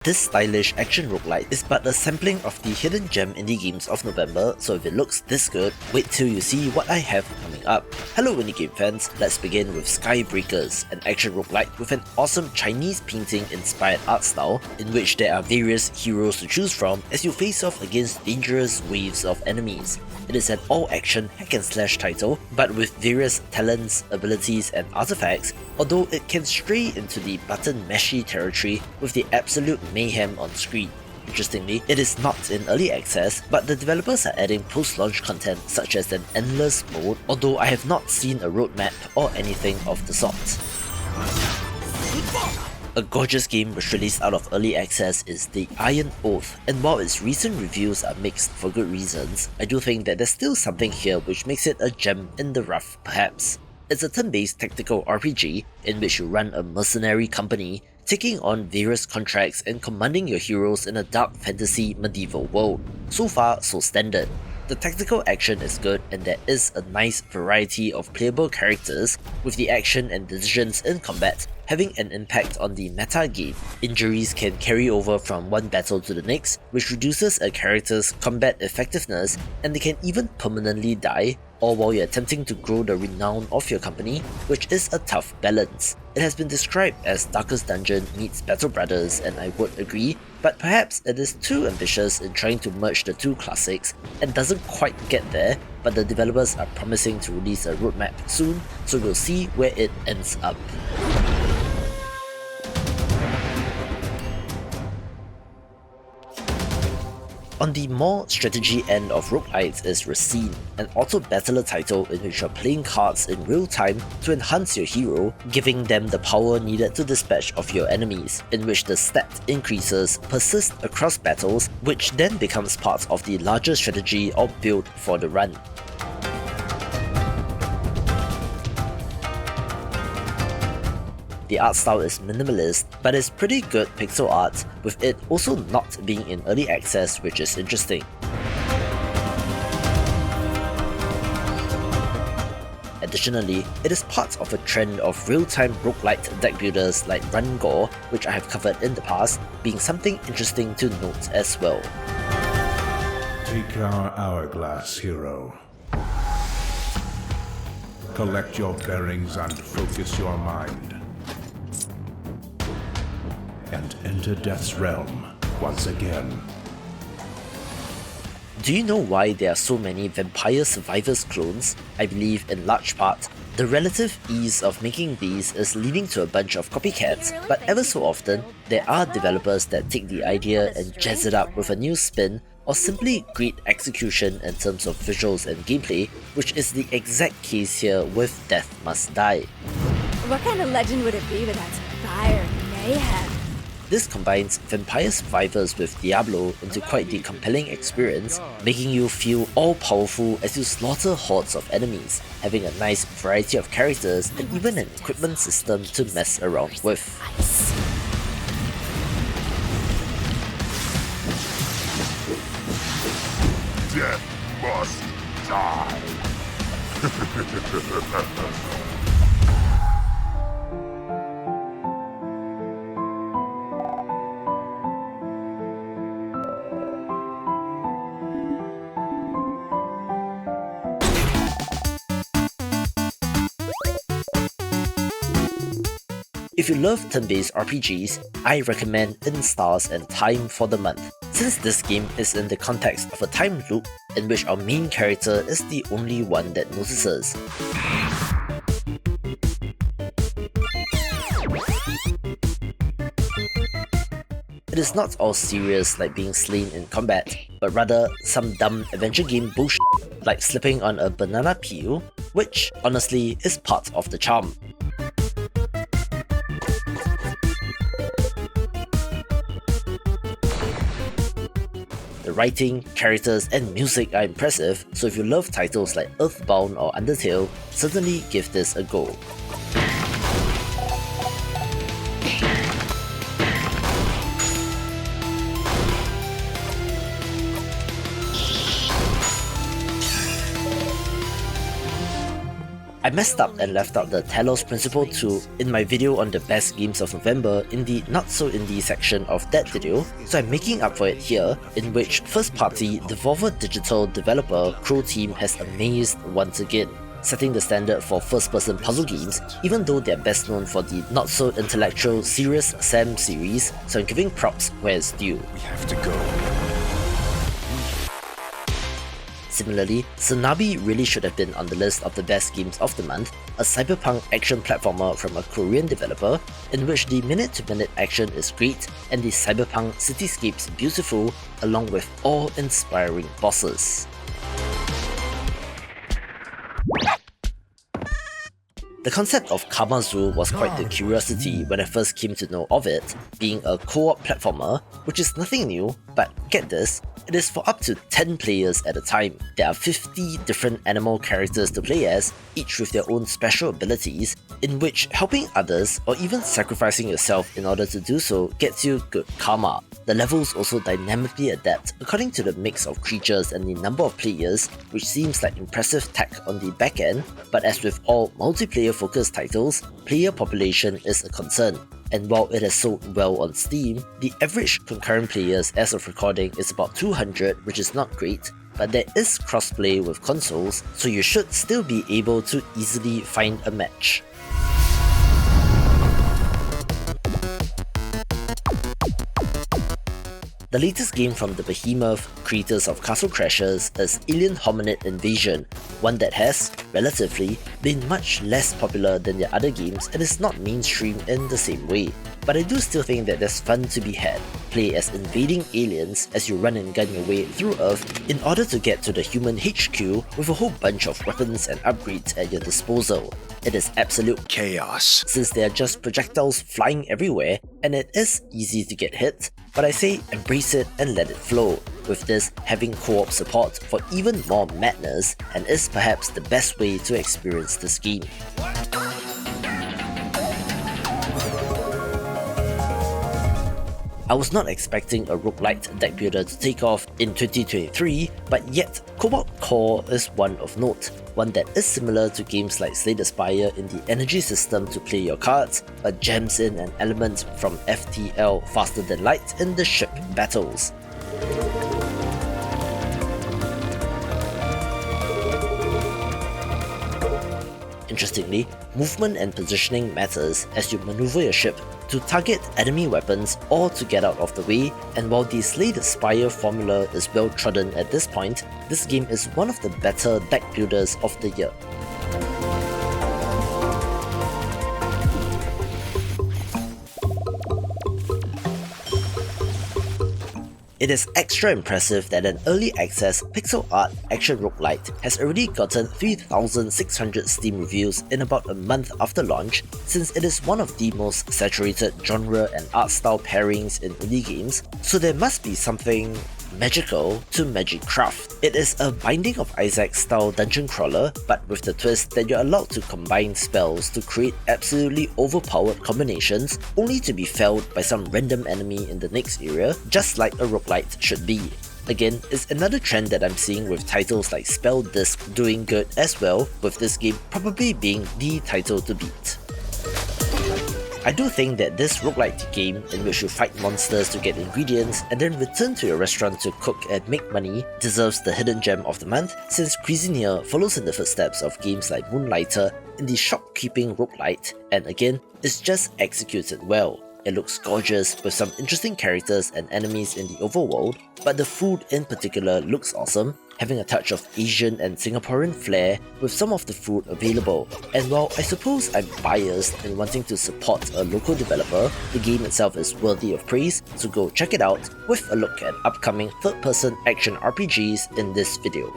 This stylish action roguelite is but a sampling of the hidden gem indie games of November, so if it looks this good, wait till you see what I have coming up. Hello indie game fans, let's begin with Skybreakers, an action roguelite with an awesome Chinese painting inspired art style in which there are various heroes to choose from as you face off against dangerous waves of enemies. It is an all-action hack-and-slash title, but with various talents, abilities and artifacts, although it can stray into the button mashy territory with the absolute mayhem on screen. Interestingly, it is not in early access, but the developers are adding post-launch content such as an endless mode, although I have not seen a roadmap or anything of the sort. A gorgeous game which released out of early access is The Iron Oath, and while its recent reviews are mixed for good reasons, I do think that there's still something here which makes it a gem in the rough perhaps. It's a turn-based tactical RPG in which you run a mercenary company, taking on various contracts and commanding your heroes in a dark fantasy medieval world. So far, so standard. The tactical action is good and there is a nice variety of playable characters, with the action and decisions in combat having an impact on the meta game. Injuries can carry over from one battle to the next, which reduces a character's combat effectiveness, and they can even permanently die, all while you're attempting to grow the renown of your company, which is a tough balance. It has been described as Darkest Dungeon meets Battle Brothers, and I would agree, but perhaps it is too ambitious in trying to merge the two classics and doesn't quite get there, but the developers are promising to release a roadmap soon, so we'll see where it ends up. On the more strategy end of roguelites is Racine, an auto-battler title in which you're playing cards in real time to enhance your hero, giving them the power needed to dispatch of your enemies, in which the stat increases persist across battles, which then becomes part of the larger strategy or build for the run. The art style is minimalist, but is pretty good pixel art, with it also not being in early access, which is interesting. Additionally, it is part of a trend of real-time roguelite deck builders like Run Gore, which I have covered in the past, being something interesting to note as well. Take our hourglass, hero. Collect your bearings and focus your mind. And enter Death's realm once again. Do you know why there are so many Vampire Survivors clones? I believe in large part, the relative ease of making these is leading to a bunch of copycats, but ever so often, there are developers that take the idea and jazz it up with a new spin, or simply great execution in terms of visuals and gameplay, which is the exact case here with Death Must Die. What kind of legend would it be without fire and mayhem? This combines Vampire Survivors with Diablo into quite the compelling experience, making you feel all-powerful as you slaughter hordes of enemies, having a nice variety of characters and even an equipment system to mess around with. Death must die. If you love turn-based RPGs, I recommend In Stars and Time for the Month, since this game is in the context of a time loop in which our main character is the only one that notices. It is not all serious like being slain in combat, but rather some dumb adventure game bullshit like slipping on a banana peel, which honestly is part of the charm. The writing, characters, and music are impressive, so if you love titles like Earthbound or Undertale, certainly give this a go. I messed up and left out the Talos Principle 2 in my video on the best games of November in the not so indie section of that video, so I'm making up for it here, in which first party Devolver Digital developer Crow Team has amazed once again, setting the standard for first-person puzzle games, even though they're best known for the not-so-intellectual Serious Sam series, so I'm giving props where it's due. We have to go. Similarly, SANABI really should have been on the list of the best games of the month, a cyberpunk action platformer from a Korean developer, in which the minute-to-minute action is great and the cyberpunk cityscapes beautiful, along with awe-inspiring bosses. The concept of Karma Zoo was quite the curiosity when I first came to know of it, being a co-op platformer, which is nothing new, but get this, it is for up to 10 players at a time. There are 50 different animal characters to play as, each with their own special abilities, in which helping others or even sacrificing yourself in order to do so gets you good karma. The levels also dynamically adapt according to the mix of creatures and the number of players, which seems like impressive tech on the back end, but as with all multiplayer focused titles, player population is a concern. And while it has sold well on Steam, the average concurrent players as of recording is about 200, which is not great, but there is crossplay with consoles, so you should still be able to easily find a match. The latest game from the behemoth, creators of Castle Crashers, is Alien Hominid Invasion, one that has, relatively, been much less popular than their other games and is not mainstream in the same way. But I do still think that there's fun to be had. Play as invading aliens as you run and gun your way through Earth in order to get to the human HQ with a whole bunch of weapons and upgrades at your disposal. It is absolute chaos, since they are just projectiles flying everywhere and it is easy to get hit, but I say embrace it and let it flow, with this having co-op support for even more madness, and is perhaps the best way to experience this game. I was not expecting a roguelite deck builder to take off in 2023, but yet Cobalt Core is one of note, one that is similar to games like Slay the Spire in the energy system to play your cards, but jams in an element from FTL Faster Than Light in the ship battles. Interestingly, movement and positioning matters as you maneuver your ship to target enemy weapons or to get out of the way, and while the Slay the Spire formula is well trodden at this point, this game is one of the better deck builders of the year. It is extra impressive that an early access pixel art action roguelite has already gotten 3,600 Steam reviews in about a month after launch, since it is one of the most saturated genre and art style pairings in indie games, so there must be something magical to Magic Craft. It is a Binding of Isaac style dungeon crawler, but with the twist that you're allowed to combine spells to create absolutely overpowered combinations, only to be felled by some random enemy in the next area, just like a roguelite should be. Again, it's another trend that I'm seeing with titles like Spell Disc doing good as well, with this game probably being the title to beat. I do think that this roguelite game, in which you fight monsters to get ingredients and then return to your restaurant to cook and make money, deserves the hidden gem of the month, since Cuisinier follows in the footsteps of games like Moonlighter in the shopkeeping roguelite, and again, is just executed well. It looks gorgeous with some interesting characters and enemies in the overworld, but the food in particular looks awesome, having a touch of Asian and Singaporean flair with some of the food available. And while I suppose I'm biased in wanting to support a local developer, the game itself is worthy of praise, so go check it out with a look at upcoming third-person action RPGs in this video.